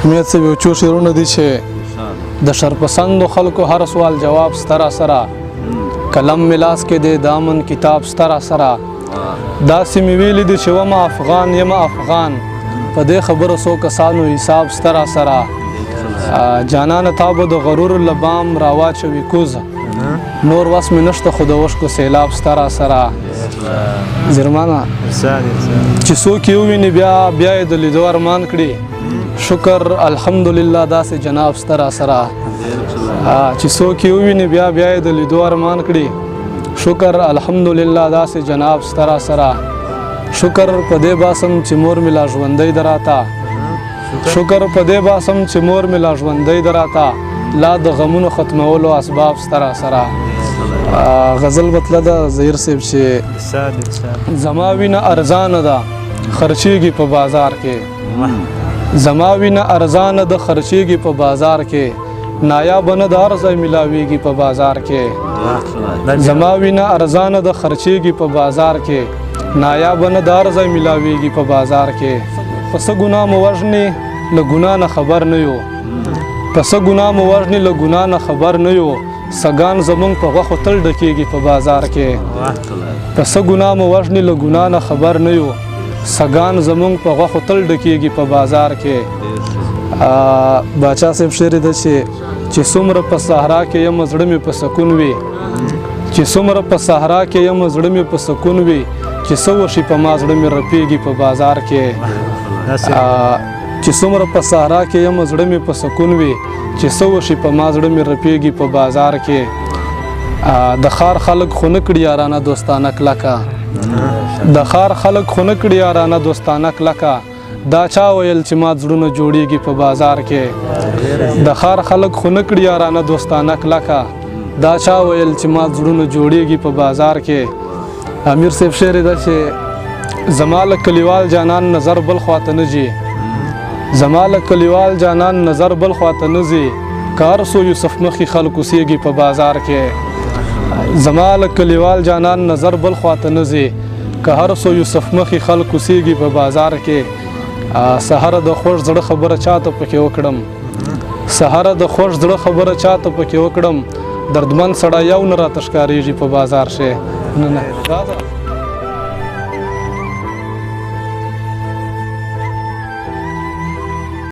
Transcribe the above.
امید سے یو څو شعرونه دي چې د شرپسندو خلکو هر سوال جواب ستره سره قلم ملاس کې د دامن کتاب ستره سره داسې مې ویلي دي چې ومه افغان یمه افغان په دې خبره څو کسانو حساب ستره سره جانانه تا به د غرور لبام راواچوي کوز نور وس مې نشته خو د وشکو سیلاب ستره سره زرمانه چې څوک یې وویني بیا یې د لیدو ارمان کړي شکر الحمدلله داسې جناب ستره سره چې څوک یې وویني بیا یې د لیدو ارمان کړي شکر الحمدلله داسې جناب ستره سره شکر په دې باسم چې مور مې لا ژوندی دراته شکر په دې باسم چې مور مې لا ژوندی دراته لا د غمونو ختمولو اسباب ستره سره غزل بتله ده زهیر صاحب چې زما وینه ارزانه ده خرچیږي په بازار کې زما وینه ارزانه ده خرچیږي په بازار کې نایابه نه د هر ځای ملاویږي په بازار کې زما وینه ارزانه ده خرچیږي په بازار کې نایابه نه د هر ځای ملاویږي په بازار کې پس ګناه مو وژني له ګناه نه خبر نه یو پس ګناه مو وژني له ګناه نه خبر نه یو سگان زمونږ په غوښو تل ډکیږي په بازار کې پس ګناه مو وژني له ګناه نه خبر نه یو سگان زمونږ په غوښو تل ډکیږي په بازار کې باچا صاحب شعر ده چې څومره په صحرا کې یم زړه مې په سکون وي چې څومره په صحرا کې یم زړه مې په سکون وي چې څه وشي په ما زړه مې رپیږي په بازار کې چې څومره په صحرا کې یم زړه مې په سکون وي چې څه وشي په ما زړه مې رپیږي په بازار کې د ښار خلک خو نه کړي یارانه دوستانه کلکه د ښار خلک خو نه کړي یارانه دوستانه کلکه دا چا ویل چې ما زړونه جوړیږي په بازار کې د ښار خلک خو نه کړي یارانه دوستانه کلکه دا چا ویل چې ما زړونه جوړیږي په بازار کې امیر صاحب شعر ده چې زما له کلیوال جانان نظر بل خواته نه ځي زما له کلیوال جانان نظر بل خواته نه ځي که هر څو یوسف مخي خلک اوسیږي په بازار کې زما له کلیوال جانان نظر بل خواته نه ځي که هر څو یوسف مخي خلک اوسیږي په بازار کې سهار د خوږ زړه خبره چاته پکې وکړم سهار د خوږ زړه خبره چاته پکې وکړم دردمن سړی یو نه راته ښکارېږي په بازار شي